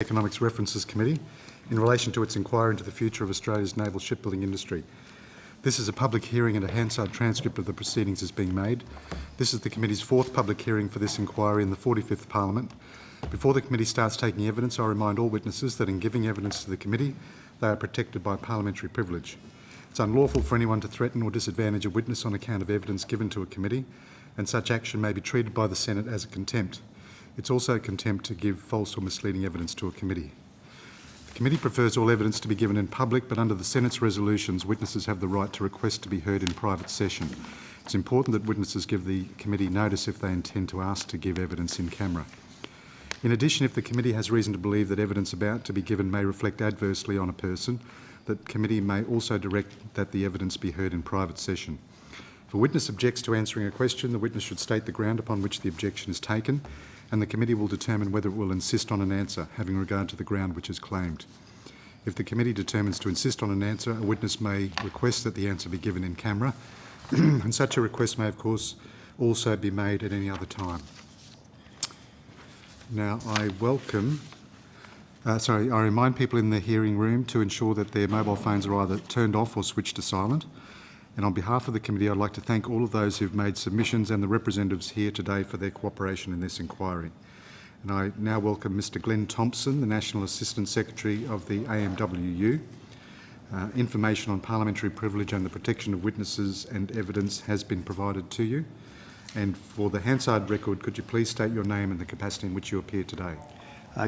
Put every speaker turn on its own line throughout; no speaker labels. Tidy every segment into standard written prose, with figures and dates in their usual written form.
Economics References Committee in relation to its inquiry into the future of Australia's naval shipbuilding industry. This is a public hearing and a Hansard transcript of the proceedings is being made. This is the committee's fourth public hearing for this inquiry in the 45th Parliament. Before the committee starts taking evidence, I remind all witnesses that in giving evidence to the committee, they are protected by parliamentary privilege. It's unlawful for anyone to threaten or disadvantage a witness on account of evidence given to a committee, and such action may be treated by the Senate as a contempt. It's also contempt to give false or misleading evidence to a committee. The committee prefers all evidence to be given in public, but under the Senate's resolutions, witnesses have the right to request to be heard in private session. It's important that witnesses give the committee notice if they intend to ask to give evidence in camera. In addition, if the committee has reason to believe that evidence about to be given may reflect adversely on a person, the committee may also direct that the evidence be heard in private session. If a witness objects to answering a question, the witness should state the ground upon which the objection is taken, and the committee will determine whether it will insist on an answer, having regard to the ground which is claimed. If the committee determines to insist on an answer, a witness may request that the answer be given in camera, and such a request may, of course, also be made at any other time. Now, I remind people in the hearing room to ensure that their mobile phones are either turned off or switched to silent. And on behalf of the committee, I'd like to thank all of those who've made submissions and the representatives here today for their cooperation in this inquiry. And I now welcome Mr. Glenn Thompson, the National Assistant Secretary of the AMWU. Information on parliamentary privilege and the protection of witnesses and evidence has been provided to you. And for the Hansard record, could you please state your name and the capacity in which you appear today?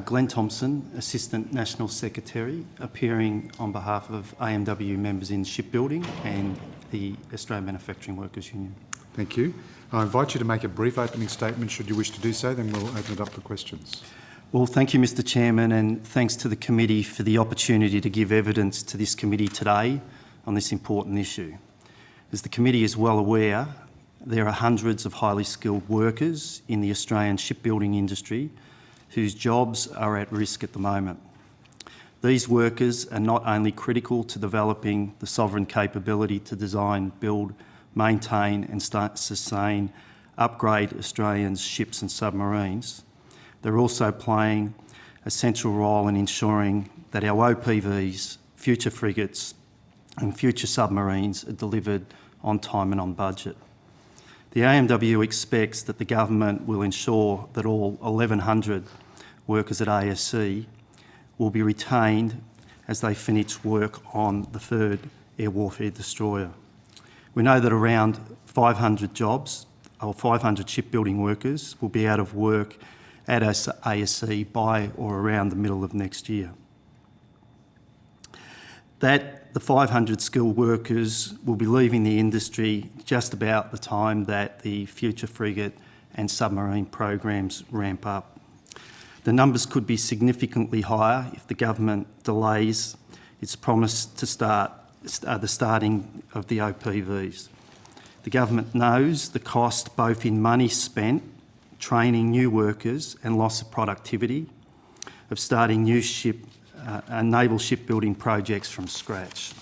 Glenn Thompson, Assistant National Secretary, appearing on behalf of AMW members in shipbuilding and the Australian Manufacturing Workers Union.
Thank you. I invite you to make a brief opening statement should you wish to do so, then we'll open it up for questions.
Well, thank you, Mr Chairman, and thanks to the committee for the opportunity to give evidence to this committee today on this important issue. As the committee is well aware, there are hundreds of highly skilled workers in the Australian shipbuilding industry whose jobs are at risk at the moment. These workers are not only critical to developing the sovereign capability to design, build, maintain and sustain, upgrade Australians' ships and submarines, they're also playing a central role in ensuring that our OPVs, future frigates and future submarines are delivered on time and on budget. The AMW expects that the government will ensure that all 1,100 workers at ASC will be retained as they finish work on the third air warfare destroyer. We know that around 500 jobs, or 500 shipbuilding workers, will be out of work at ASC by or around the middle of next year. That the 500 skilled workers will be leaving the industry just about the time that the future frigate and submarine programs ramp up. The numbers could be significantly higher if the government delays its promise to start the starting of the OPVs. The government knows the cost, both in money spent training new workers and loss of productivity, of starting new naval shipbuilding projects from scratch.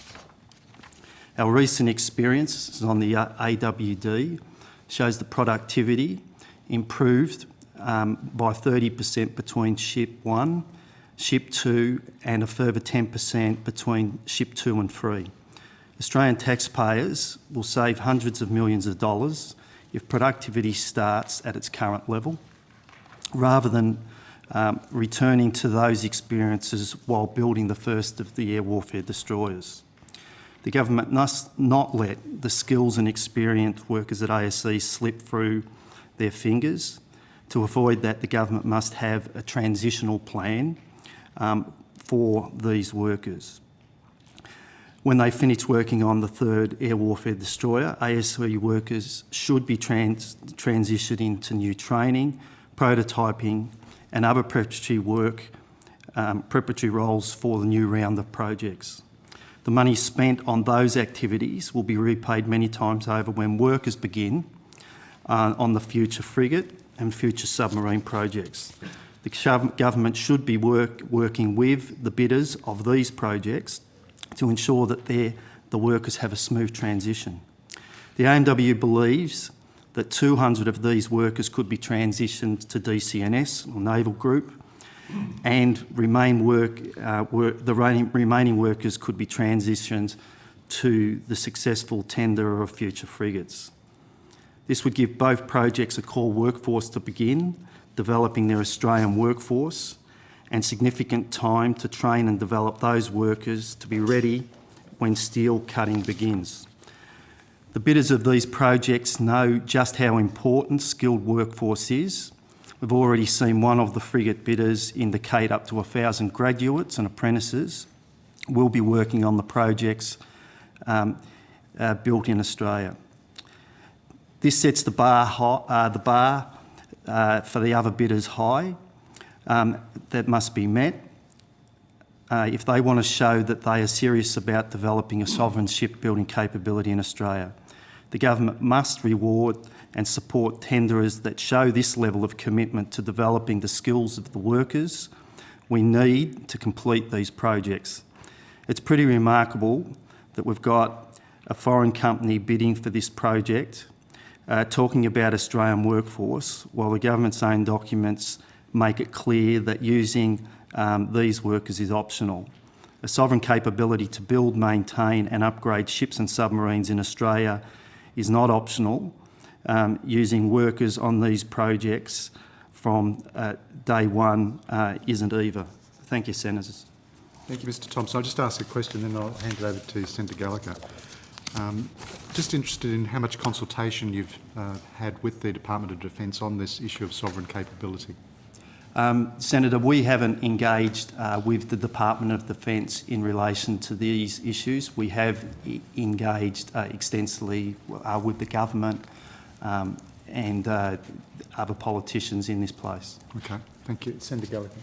Our recent experience on the AWD shows the productivity improved by 30% between Ship 1, Ship 2 and a further 10% between Ship 2 and 3. Australian taxpayers will save hundreds of millions of dollars if productivity starts at its current level, rather than returning to those experiences while building the first of the air warfare destroyers. The government must not let the skills and experienced workers at ASC slip through their fingers. To avoid that, the government must have a transitional plan for these workers. When they finish working on the third air warfare destroyer, ASC workers should be transitioned into new training, prototyping and other preparatory work, preparatory roles for the new round of projects. The money spent on those activities will be repaid many times over when workers begin on the future frigate and future submarine projects. The government should be working with the bidders of these projects to ensure that the workers have a smooth transition. The AMW believes that 200 of these workers could be transitioned to DCNS, or Naval Group, and the remaining workers could be transitioned to the successful tender of future frigates. This would give both projects a core workforce to begin developing their Australian workforce and significant time to train and develop those workers to be ready when steel cutting begins. The bidders of these projects know just how important skilled workforce is. We've already seen one of the frigate bidders indicate up to 1,000 graduates and apprentices will be working on the projects built in Australia. This sets the bar for the other bidders high. That must be met if they want to show that they are serious about developing a sovereign shipbuilding capability in Australia. The government must reward and support tenderers that show this level of commitment to developing the skills of the workers we need to complete these projects. It's pretty remarkable that we've got a foreign company bidding for this project, talking about Australian workforce, while the government's own documents make it clear that using these workers is optional. A sovereign capability to build, maintain and upgrade ships and submarines in Australia is not optional. Using workers on these projects from day one isn't either. Thank you, Senators.
Thank you, Mr Thompson. I'll just ask a question, then I'll hand it over to Senator Gallagher. Just interested in how much consultation you've had with the Department of Defence on this issue of sovereign capability.
Senator, we haven't engaged with the Department of Defence in relation to these issues. We have engaged extensively with the government and other politicians in this place.
Okay, thank you. Senator Gallagher.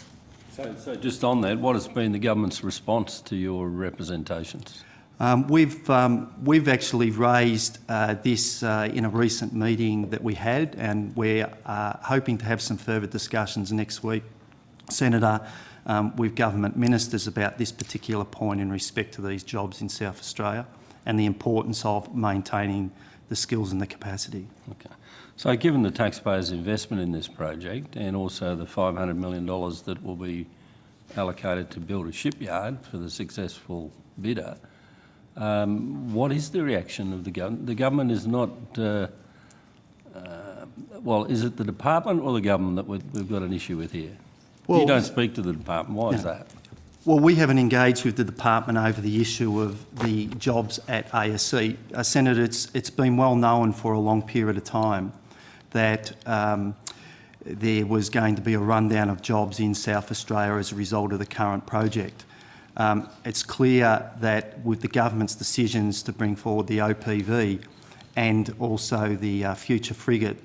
So just on that, what has been the government's response to your representations?
We've actually raised this in a recent meeting that we had, and we're hoping to have some further discussions next week, Senator, with government ministers about this particular point in respect to these jobs in South Australia and the importance of maintaining the skills and the capacity.
Okay. So given the taxpayers' investment in this project and also the $500 million that will be allocated to build a shipyard for the successful bidder, what is the reaction of the government? The government is not, well, is it the department or the government that we've got an issue with here? Well, you don't speak to the department. Why is that?
Well, we haven't engaged with the department over the issue of the jobs at ASC. Senator, it's been well known for a long period of time that there was going to be a rundown of jobs in South Australia as a result of the current project. It's clear that with the government's decisions to bring forward the OPV and also the future frigate,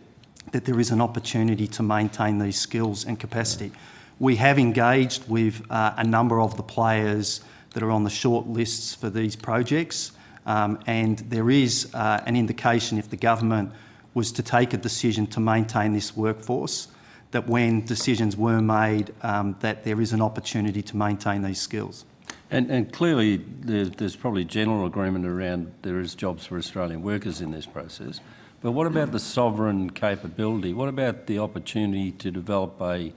that there is an opportunity to maintain these skills and capacity. We have engaged with a number of the players that are on the short lists for these projects, and there is an indication if the government was to take a decision to maintain this workforce, that when decisions were made, that there is an opportunity to maintain these skills.
And clearly there's probably general agreement around there is jobs for Australian workers in this process, but what about the sovereign capability? What about the opportunity to develop a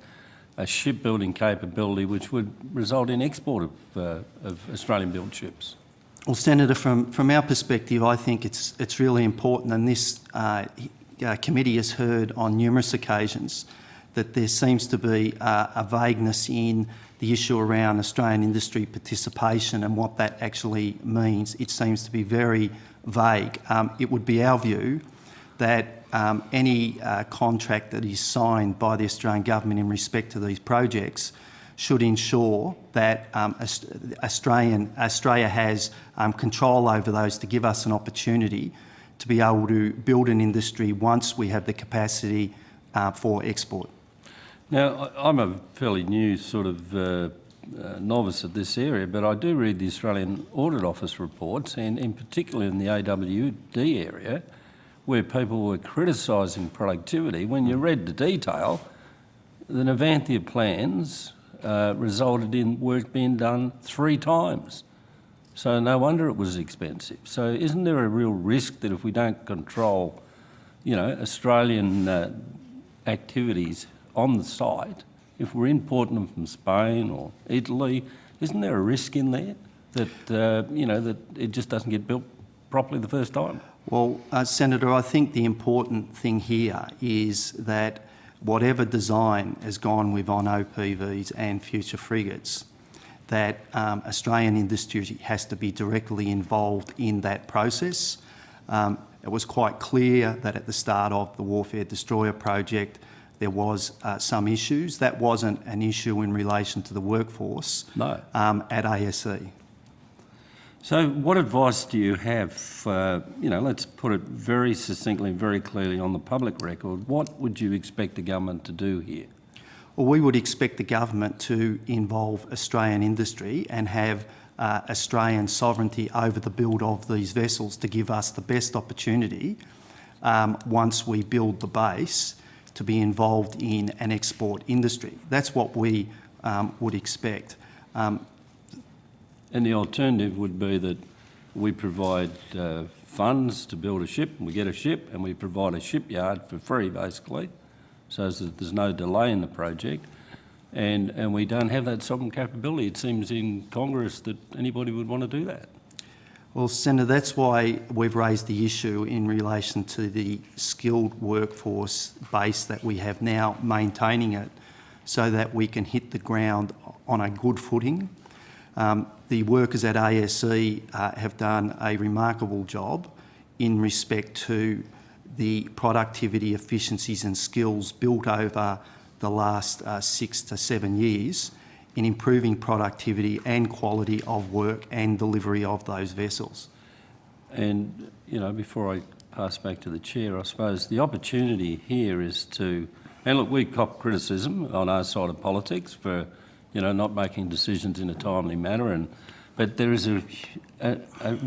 shipbuilding capability which would result in export of Australian-built ships?
Well, Senator, from our perspective, I think it's really important, and this committee has heard on numerous occasions that there seems to be a vagueness in the issue around Australian industry participation and what that actually means. It seems to be very vague. It would be our view that any contract that is signed by the Australian government in respect to these projects should ensure that Australia has control over those to give us an opportunity to be able to build an industry once we have the capacity for export.
Now, I'm a fairly new sort of novice at this area, but I do read the Australian Audit Office reports, and in particular in the AWD area, where people were criticising productivity. When you read the detail, the Navantia plans resulted in work being done 3 times. So no wonder it was expensive. So isn't there a real risk that if we don't control, Australian activities on the site, if we're importing them from Spain or Italy, isn't there a risk in there that, that it just doesn't get built properly the first time?
Well, Senator, I think the important thing here is that whatever design has gone with on OPVs and future frigates, that Australian industry has to be directly involved in that process. It was quite clear that at the start of the Warfare Destroyer project there was some issues. That wasn't an issue in relation to the workforce at ASE.
So what advice do you have for, let's put it very succinctly, very clearly on the public record, what would you expect the government to do here?
Well, we would expect the government to involve Australian industry and have Australian sovereignty over the build of these vessels to give us the best opportunity once we build the base to be involved in an export industry. That's what we would expect.
And the alternative would be that we provide funds to build a ship, and we get a ship, and we provide a shipyard for free, basically, so that there's no delay in the project, and we don't have that sovereign capability. It seems in Congress that anybody would want to do that.
Well, Senator, that's why we've raised the issue in relation to the skilled workforce base that we have now, maintaining it so that we can hit the ground on a good footing. The workers at ASE have done a remarkable job in respect to the productivity, efficiencies and skills built over the last 6 to 7 years in improving productivity and quality of work and delivery of those vessels.
And, before I pass back to the Chair, I suppose the opportunity here is to, and look, we cop criticism on our side of politics for, not making decisions in a timely manner, but there is a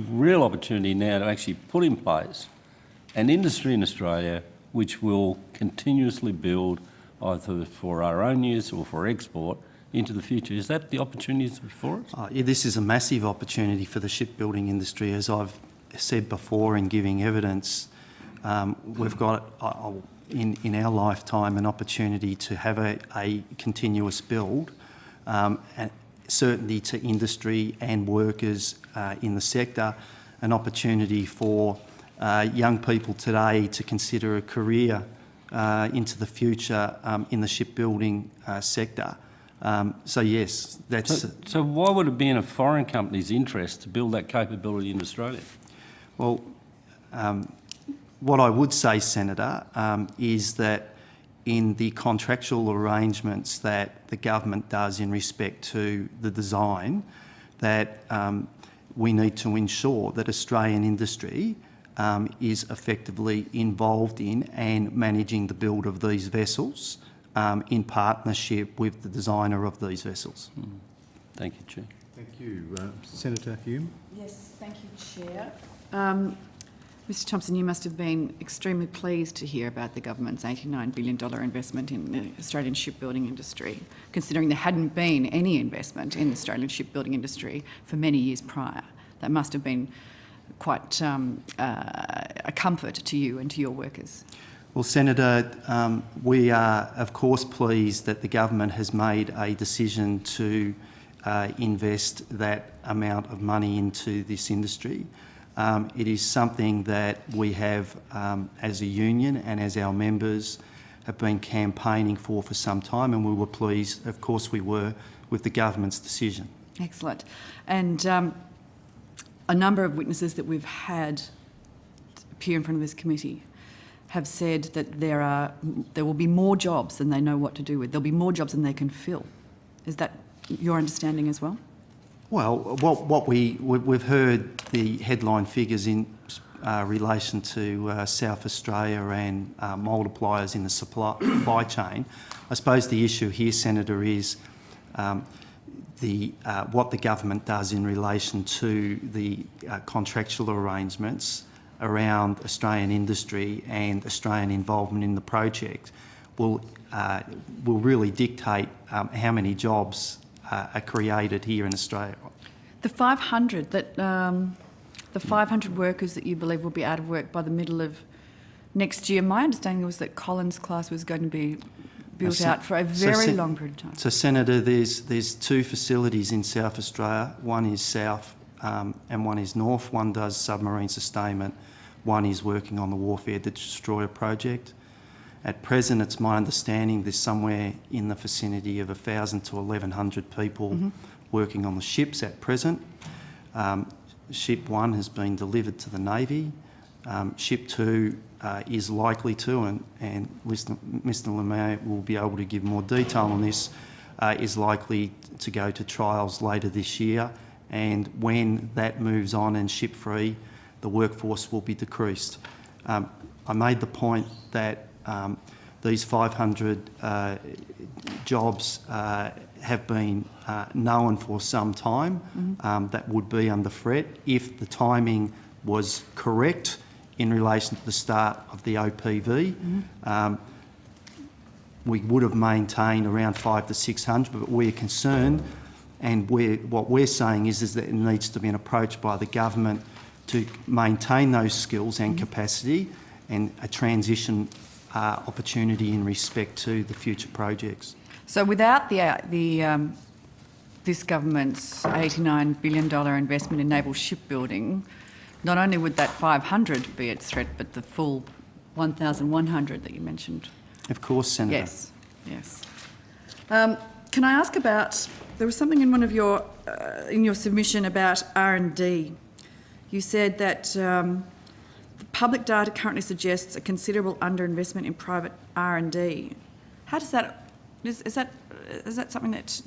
real opportunity now to actually put in place an industry in Australia which will continuously build either for our own use or for export into the future. Is that the opportunities before us?
This is a massive opportunity for the shipbuilding industry. As I've said before in giving evidence, we've got in our lifetime an opportunity to have a continuous build, and certainty to industry and workers in the sector, an opportunity for young people today to consider a career into the future in the shipbuilding sector. So yes, that's...
So why would it be in a foreign company's interest to build that capability in Australia?
Well, what I would say, Senator, is that in the contractual arrangements that the government does in respect to the design, that we need to ensure that Australian industry is effectively involved in and managing the build of these vessels in partnership with the designer of these vessels.
Thank you, Chair.
Thank you. Senator Hume?
Yes, thank you, Chair. Mr Thompson, you must have been extremely pleased to hear about the government's $89 billion investment in the Australian shipbuilding industry, considering there hadn't been any investment in the Australian shipbuilding industry for many years prior. That must have been quite a comfort to you and to your workers.
Well, Senator, we are of course pleased that the government has made a decision to invest that amount of money into this industry. It is something that we have, as a union and as our members, have been campaigning for some time, and we were pleased, of course we were, with the government's decision.
Excellent. And a number of witnesses that we've had appear in front of this committee have said that there will be more jobs than they know what to do with. There'll be more jobs than they can fill. Is that your understanding as well?
Well, what we've heard the headline figures in relation to South Australia and multipliers in the supply chain. I suppose the issue here, Senator, is what the government does in relation to the contractual arrangements around Australian industry and Australian involvement in the project will really dictate how many jobs are created here in Australia.
The 500 workers that you believe will be out of work by the middle of next year. My understanding was that Collins class was going to be built out for a very long period of time.
So, Senator, there's two facilities in South Australia. One is south and one is north. One does submarine sustainment. One is working on the Warfare Destroyer project. At present, it's my understanding there's somewhere in the vicinity of 1,000 to 1,100 people working on the ships at present. Ship 1 has been delivered to the Navy. Ship 2 is likely to, and Mr Lemay will be able to give more detail on this, is likely to go to trials later this year. And when that moves on and Ship 3, the workforce will be decreased. I made the point that these 500 jobs have been known for some time. That would be under threat if the timing was correct in relation to the start of the OPV. We would have maintained around 500 to 600, but we're concerned, and what we're saying is that it needs to be an approach by the government to maintain those skills and capacity, and a transition opportunity in respect to the future projects.
So without this government's $89 billion investment in naval shipbuilding, not only would that 500 be at threat, but the full 1,100 that you mentioned.
Of course, Senator.
Yes, yes. Can I ask about, there was something in one of your, in your submission about R&D. You said that the public data currently suggests a considerable underinvestment in private R&D. How does that, is that something that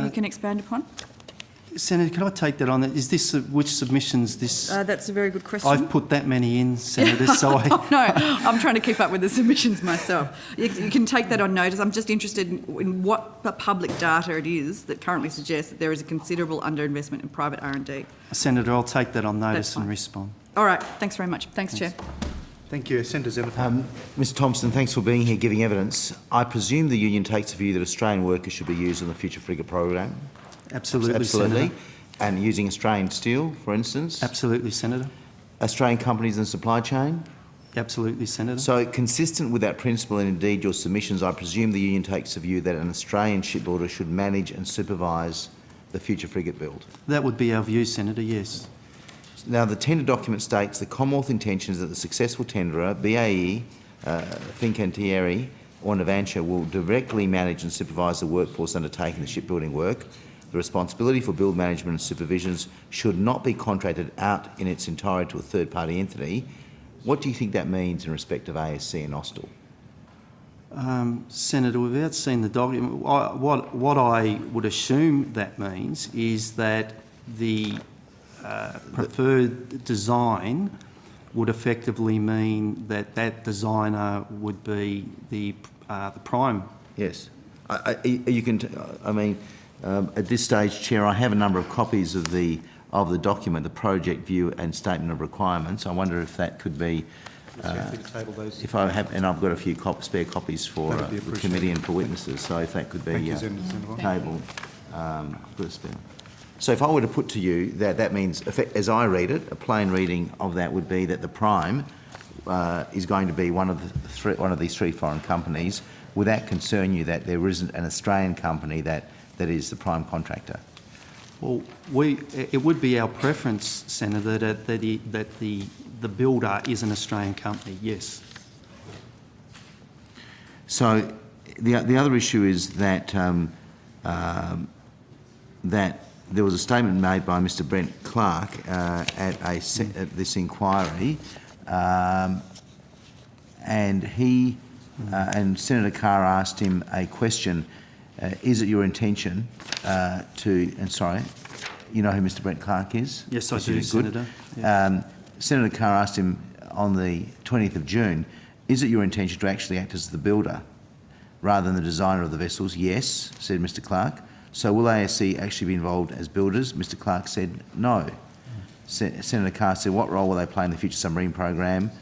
you can expand upon?
Senator, can I take that on? Is this, which submissions this...
That's a very good question.
I've put that many in, Senator, so I...
Oh, no, I'm trying to keep up with the submissions myself. You can take that on notice. I'm just interested in what public data it is that currently suggests that there is a considerable underinvestment in private R&D.
Senator, I'll take that on notice
That's fine.
and respond.
All right, thanks very much. Thanks, Chair.
Thank you. Senator Xenophon.
Mr Thompson, thanks for being here giving evidence. I presume the union takes the view that Australian workers should be used on the future frigate program?
Absolutely, Senator.
And using Australian steel, for instance?
Absolutely, Senator.
Australian companies in the supply chain?
Absolutely, Senator.
So, consistent with that principle and indeed your submissions, I presume the union takes the view that an Australian shipbuilder should manage and supervise the future frigate build?
That would be our view, Senator, yes.
Now, the tender document states the Commonwealth intentions that the successful tenderer, BAE, Fincantieri or Navantia, will directly manage and supervise the workforce undertaking the shipbuilding work. The responsibility for build management and supervisions should not be contracted out in its entirety to a third-party entity. What do you think that means in respect of ASC and Austal?
Senator, without seeing the document, what I would assume that means is that the preferred design would effectively mean that that designer would be the prime.
Yes. You can. At this stage, Chair, I have a number of copies of the document, the project view and statement of requirements. I wonder if that could be.
Table those.
If I have, and I've got a few spare copies for the committee and for witnesses. So if that could be tabled, put a spare. So if I were to put to you that means, as I read it, a plain reading of that would be that the prime is going to be one of these three foreign companies. Would that concern you that there isn't an Australian company that is the prime contractor?
Well, it would be our preference, Senator, that the builder is an Australian company. Yes. So the other issue is that that there was a statement made by Mr Brent Clark at this inquiry, and he and Senator Carr asked him a question. Is it your intention and sorry, you know who Mr Brent Clark is? Yes, I do, Senator.
Yeah. Senator Carr asked him on the 20th of June, is it your intention to actually act as the builder rather than the designer of the vessels? Yes, said Mr Clark. So will ASC actually be involved as builders? Mr Clark said no. Senator Carr said, what role will they play in the future submarine program?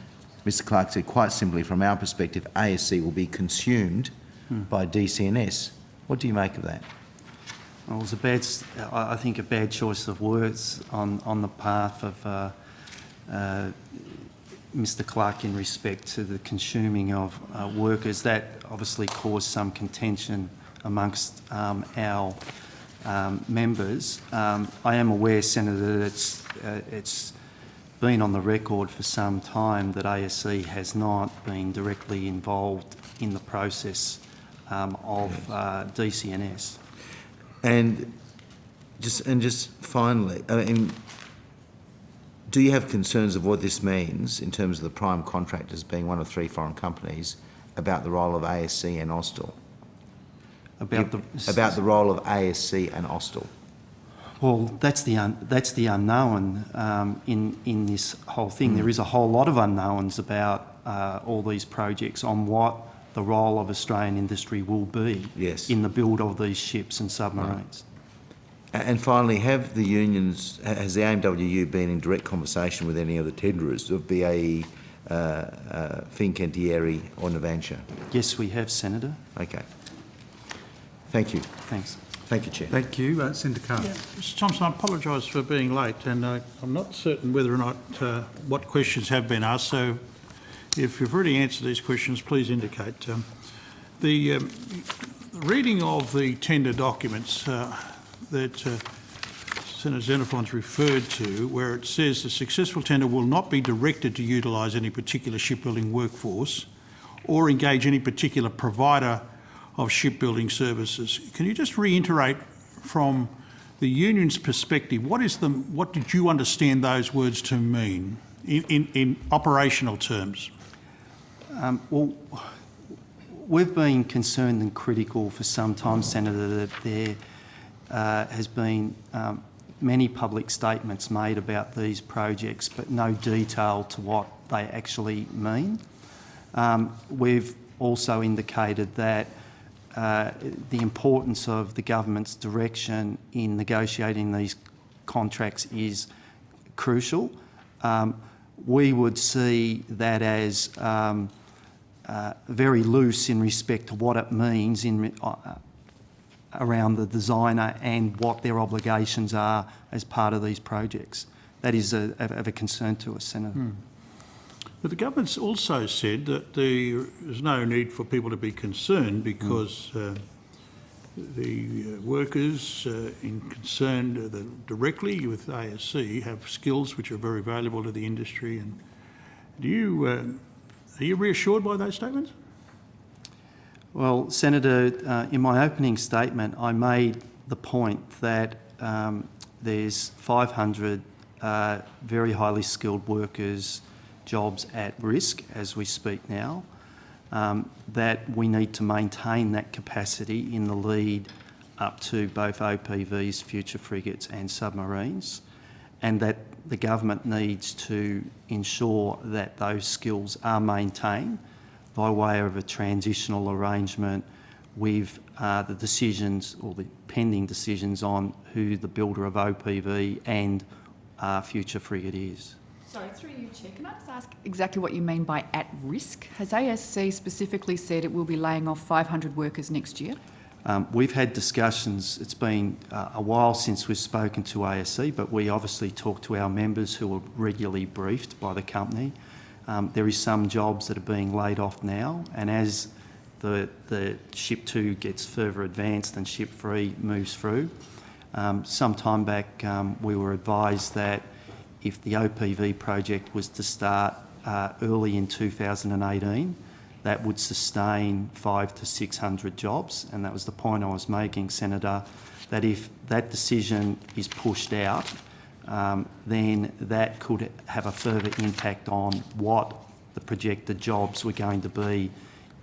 Mr Clark said, quite simply, from our perspective, ASC will be consumed by DCNS. What do you make of that?
Well, it was I think a bad choice of words on the path of Mr Clark in respect to the consuming of workers. That obviously caused some contention amongst our members. I am aware, Senator, that it's been on the record for some time that ASC has not been directly involved in the process of DCNS.
And just finally, I mean, do you have concerns of what this means in terms of the prime contractors being one of 3 foreign companies about the role of ASC and Austal?
About
the role of ASC and Austal?
Well, that's the unknown in this whole thing. There is a whole lot of unknowns about all these projects on what the role of Australian industry will be in the build of these ships and submarines.
And finally, has the AMWU been in direct conversation with any of the tenderers of BAE, Fincantieri or Navantia?
Yes, we have, Senator.
Okay. Thank you.
Thanks.
Thank you, Chair.
Thank you. Senator Carr.
Yeah, Mr Thompson, I apologise for being late, and I'm not certain whether or not what questions have been asked, so if you've already answered these questions, please indicate. The reading of the tender documents that Senator Xenophon's referred to, where it says the successful tender will not be directed to utilise any particular shipbuilding workforce or engage any particular provider of shipbuilding services. Can you just reiterate from the union's perspective, what did you understand those words to mean in operational terms?
Well, we've been concerned and critical for some time, Senator, that there has been many public statements made about these projects, but no detail to what they actually mean. We've also indicated that the importance of the government's direction in negotiating these contracts is crucial. We would see that as very loose in respect to what it means around the designer and what their obligations are as part of these projects. That is of a concern to us, Senator.
But the government's also said that there's no need for people to be concerned because the workers concerned directly with ASC have skills which are very valuable to the industry. And are you reassured by those statements?
Well, Senator, in my opening statement, I made the point that there's 500 very highly skilled workers jobs at risk as we speak now, that we need to maintain that capacity in the lead up to both OPVs, future frigates and submarines, and that the government needs to ensure that those skills are maintained by way of a transitional arrangement with the decisions or the pending decisions on who the builder of OPV and future frigate is.
Sorry, through you, Chair, can I just ask exactly what you mean by at risk? Has ASC specifically said it will be laying off 500 workers next year?
We've had discussions. It's been a while since we've spoken to ASC, but we obviously talk to our members who are regularly briefed by the company. There is some jobs that are being laid off now, and as the Ship 2 gets further advanced and Ship 3 moves through, some time back we were advised that if the OPV project was to start early in 2018, that would sustain 500 to 600 jobs. And that was the point I was making, Senator, that if that decision is pushed out, then that could have a further impact on what the projected jobs were going to be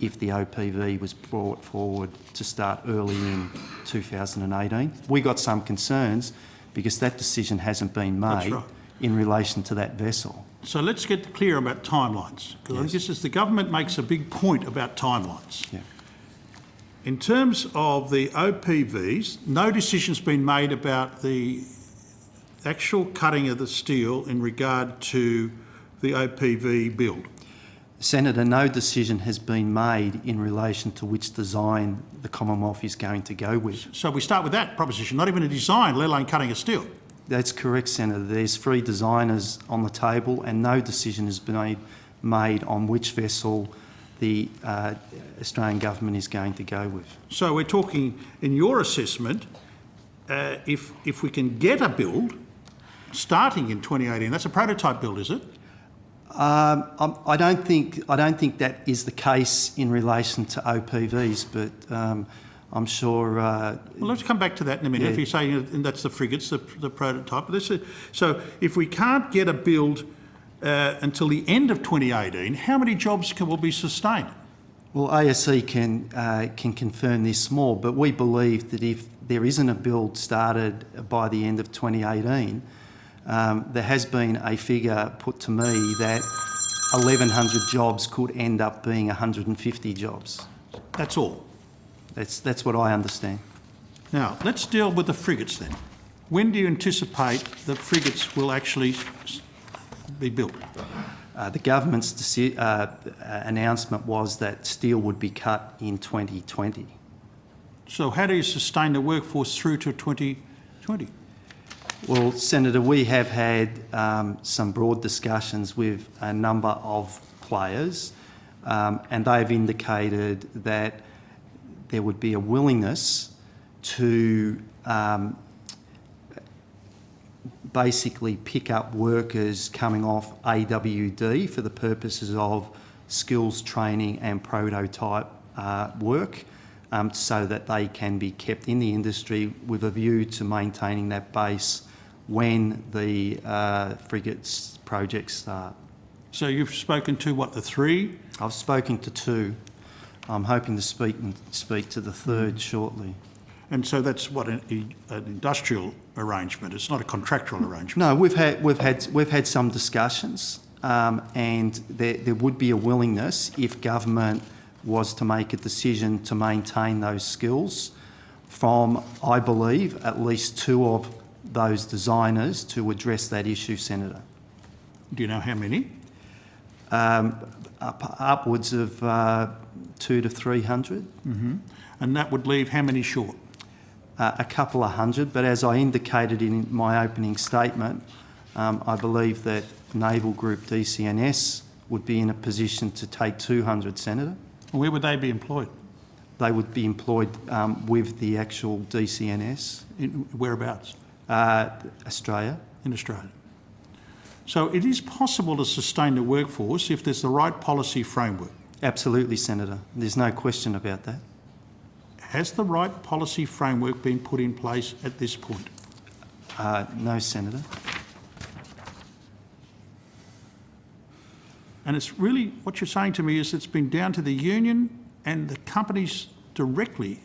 if the OPV was brought forward to start early in 2018. We got some concerns because that decision hasn't been made in relation to that vessel.
So let's get clear about timelines, because I think this is the government makes a big point about timelines.
Yeah.
In terms of the OPVs, no decision's been made about the actual cutting of the steel in regard to the OPV build.
Senator, no decision has been made in relation to which design the Commonwealth is going to go with.
So we start with that proposition, not even a design, let alone cutting of steel.
That's correct, Senator. There's 3 designers on the table and no decision has been made on which vessel the Australian government is going to go with.
So we're talking, in your assessment, if we can get a build starting in 2018, that's a prototype build, is it?
I don't think that is the case in relation to OPVs, but I'm sure.
Well, let's come back to that in a minute.
Yeah.
If you're saying that's the frigates, the prototype. So if we can't get a build until the end of 2018, how many jobs will be sustained?
Well, ASE can confirm this more, but we believe that if there isn't a build started by the end of 2018, there has been a figure put to me that 1,100 jobs could end up being 150 jobs.
That's all.
That's what I understand.
Now, let's deal with the frigates then. When do you anticipate the frigates will actually be built?
The government's announcement was that steel would be cut in 2020.
So how do you sustain the workforce through to 2020?
Well, Senator, we have had some broad discussions with a number of players, and they've indicated that there would be a willingness to basically pick up workers coming off AWD for the purposes of skills training and prototype work, so that they can be kept in the industry with a view to maintaining that base when the frigates projects start.
So you've spoken to, what, the three?
I've spoken to two. I'm hoping to speak to the third shortly.
And so that's what, an industrial arrangement. It's not a contractual arrangement.
No, we've had some discussions, and there would be a willingness if government was to make a decision to maintain those skills from, I believe, at least two of those designers to address that issue, Senator.
Do you know how many?
Upwards of 200 to 300.
Mm-hmm. And that would leave how many short?
A couple of hundred, but as I indicated in my opening statement, I believe that Naval Group DCNS would be in a position to take 200, Senator.
Where would they be employed?
They would be employed with the actual DCNS.
Whereabouts?
Australia.
In Australia. So it is possible to sustain the workforce if there's the right policy framework.
Absolutely, Senator. There's no question about that.
Has the right policy framework been put in place at this point?
No, Senator.
And it's really, what you're saying to me is it's been down to the union and the companies directly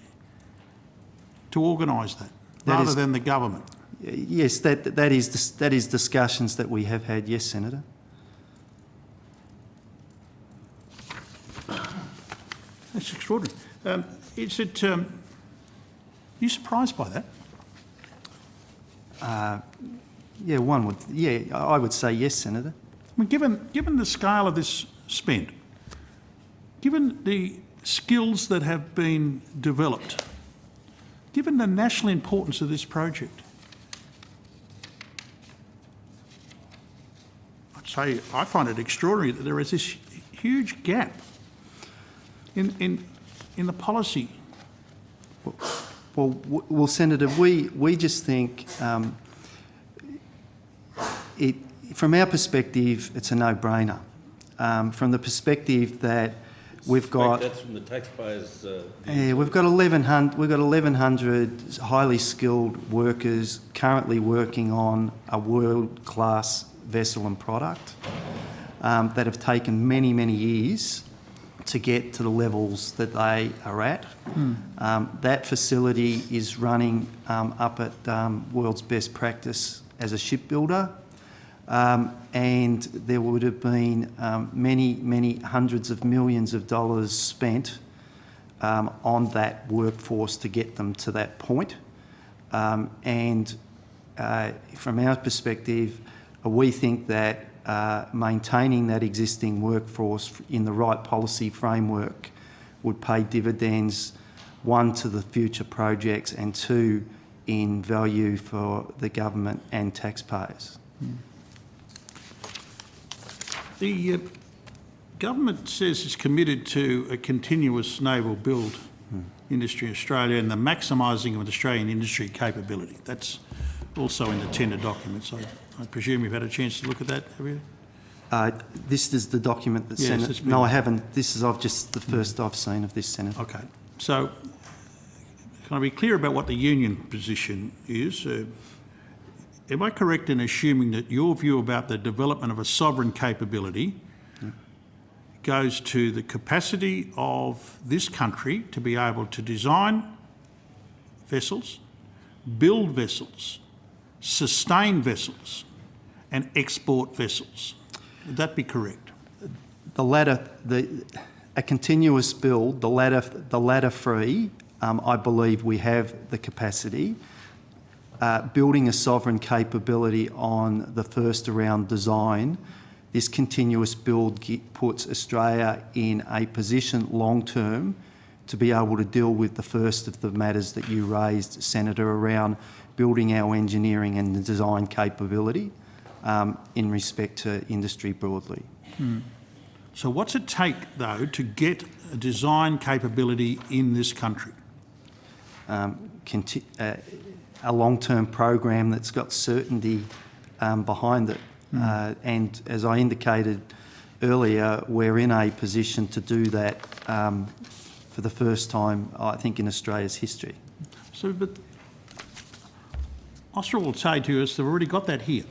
to organise that, rather than the government.
Yes, that is discussions that we have had, yes, Senator.
That's extraordinary. Are you surprised by that?
Yeah, I would say yes, Senator.
I mean, given the scale of this spend, given the skills that have been developed, given the national importance of this project, I'd say I find it extraordinary that there is this huge gap in the policy.
Well, Senator, we just think from our perspective, it's a no-brainer. From the perspective that we've got,
that's from the taxpayers.
we've got 1,100 highly skilled workers currently working on a world-class vessel and product that have taken many, many years to get to the levels that they are at. That facility is running up at world's best practice as a shipbuilder, and there would have been many, many hundreds of millions of dollars spent on that workforce to get them to that point. And from our perspective, we think that maintaining that existing workforce in the right policy framework would pay dividends, one, to the future projects, and two, in value for the government and taxpayers.
government says it's committed to a continuous naval build industry in Australia and the maximising of Australian industry capability. That's also in the tender documents. I presume you've had a chance to look at that, have you?
This is the document that
Yes,
Senator...
it's been-
No, I haven't. This is just the first I've seen of this, Senator.
Okay. So, can I be clear about what the union position is? Am I correct in assuming that your view about the development of a sovereign capability goes to the capacity of this country to be able to design vessels, build vessels, sustain vessels and export vessels? Would that be correct?
The latter, a continuous build, the latter free, I believe we have the capacity. Building a sovereign capability on the first around design, this continuous build puts Australia in a position long term to be able to deal with the first of the matters that you raised, Senator, around building our engineering and the design capability in respect to industry broadly.
So what's it take, though, to get a design capability in this country?
A long-term program that's got certainty behind it. And as I indicated earlier, we're in a position to do that for the first time, I think, in Australia's history.
So, but Austral will say to us, they've already got that here.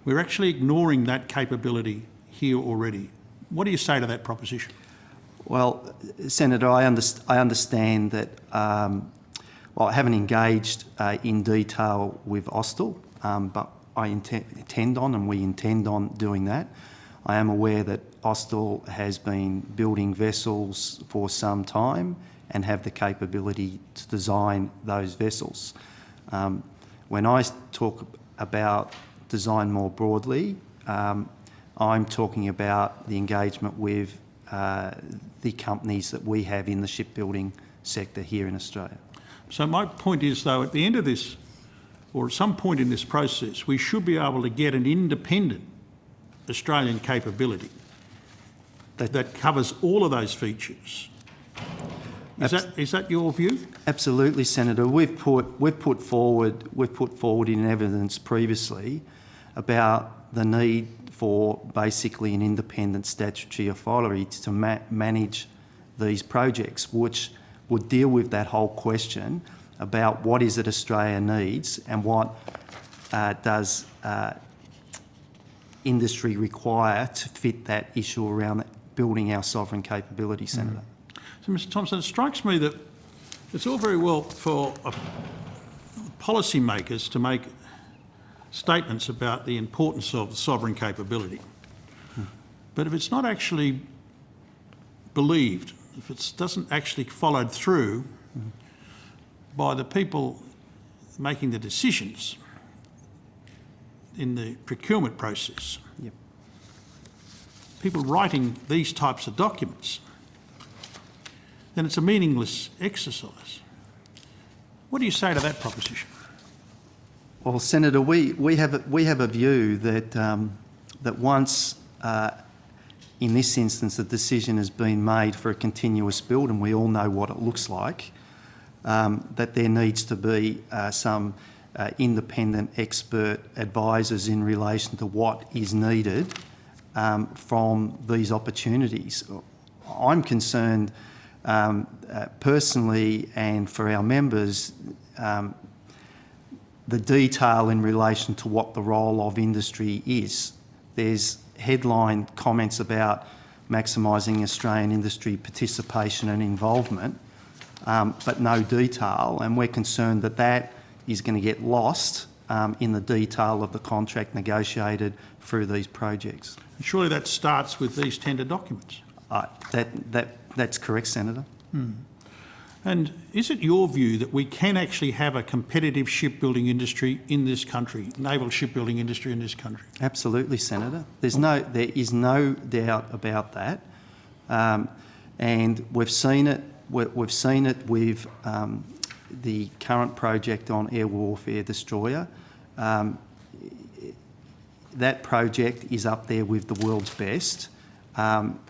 We're actually ignoring that capability here already. What do you say to that proposition?
Well, Senator, I understand that, well, I haven't engaged in detail with Austral, but I intend on, and we intend on doing that. I am aware that Austral has been building vessels for some time and have the capability to design those vessels. When I talk about design more broadly, I'm talking about the engagement with the companies that we have in the shipbuilding sector here in Australia.
So my point is, though, at the end of this, or at some point in this process, we should be able to get an independent Australian capability that covers all of those features. Is that your view?
Absolutely, Senator. We've put forward in evidence previously about the need for basically an independent statutory authority to manage these projects, which would deal with that whole question about what is it Australia needs and what does industry require to fit that issue around building our sovereign capability, Senator.
So, Mr Thompson, it strikes me that it's all very well for policymakers to make statements about the importance of sovereign capability. But if it's not actually believed, if it doesn't actually followed through by the people making the decisions in the procurement process,
Yep.
people writing these types of documents, then it's a meaningless exercise. What do you say to that proposition?
Well, Senator, we have a view that that once, in this instance, a decision has been made for a continuous build, and we all know what it looks like, that there needs to be some independent expert advisors in relation to what is needed from these opportunities. I'm concerned personally, and for our members, the detail in relation to what the role of industry is. There's headline comments about maximising Australian industry participation and involvement, but no detail, and we're concerned that that is going to get lost in the detail of the contract negotiated through these projects.
And surely that starts with these tender documents.
That's correct, Senator.
And is it your view that we can actually have a competitive shipbuilding industry in this country, naval shipbuilding industry in this country?
Absolutely, Senator. There is no doubt about that, and we've seen it. We've seen it with the current project on air warfare destroyer. That project is up there with the world's best.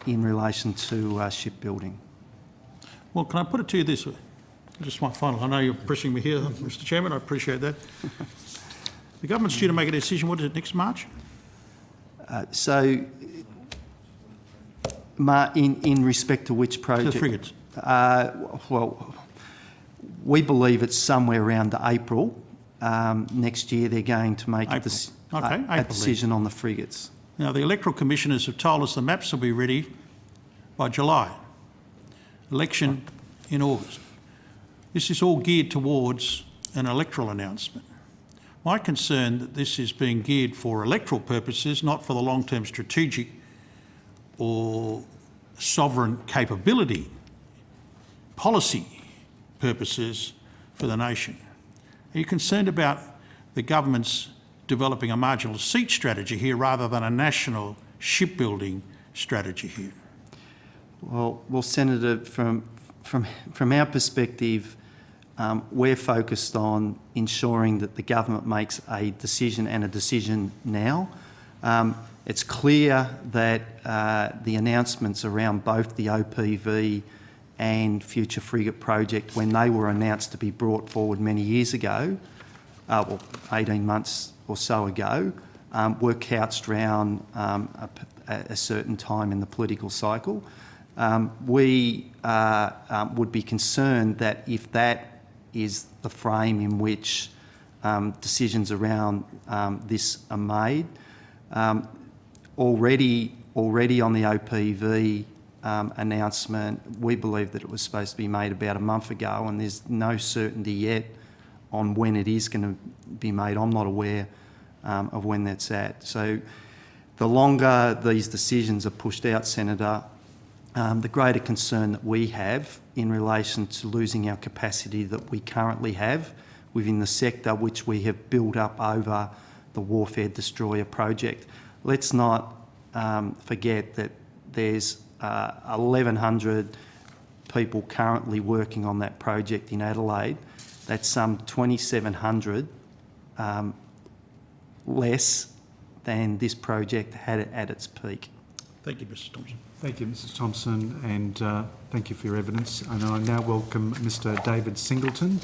in relation to shipbuilding.
Well, can I put it to you this way? Just my final. I know you're pressing me here, Mr. Chairman. I appreciate that. The government's due to make a decision. What is it, next March?
In respect to which project?
The frigates.
Well, we believe it's somewhere around April. Next year they're going to make a decision on the frigates.
Now, the electoral commissioners have told us the maps will be ready by July. Election in August. This is all geared towards an electoral announcement. My concern that this is being geared for electoral purposes, not for the long-term strategic or sovereign capability, policy purposes for the nation. Are you concerned about the government's developing a marginal seat strategy here rather than a national shipbuilding strategy here?
Well, Senator, from our perspective, we're focused on ensuring that the government makes a decision, and a decision now. It's clear that the announcements around both the OPV and Future Frigate project, when they were announced to be brought forward many years ago, 18 months or so ago, were couched around a certain time in the political cycle. We would be concerned that if that is the frame in which decisions around this are made, already on the OPV announcement, we believe that it was supposed to be made about a month ago, and there's no certainty yet on when it is going to be made. I'm not aware of when that's at. So the longer these decisions are pushed out, Senator, the greater concern that we have in relation to losing our capacity that we currently have within the sector, which we have built up over the Warfare Destroyer project. Let's not forget that there's 1,100 people currently working on that project in Adelaide. That's some 2,700 less than this project had at its peak.
Thank you, Mr. Thompson.
Thank you, Mrs Thompson, and thank you for your evidence. And I now welcome Mr David Singleton.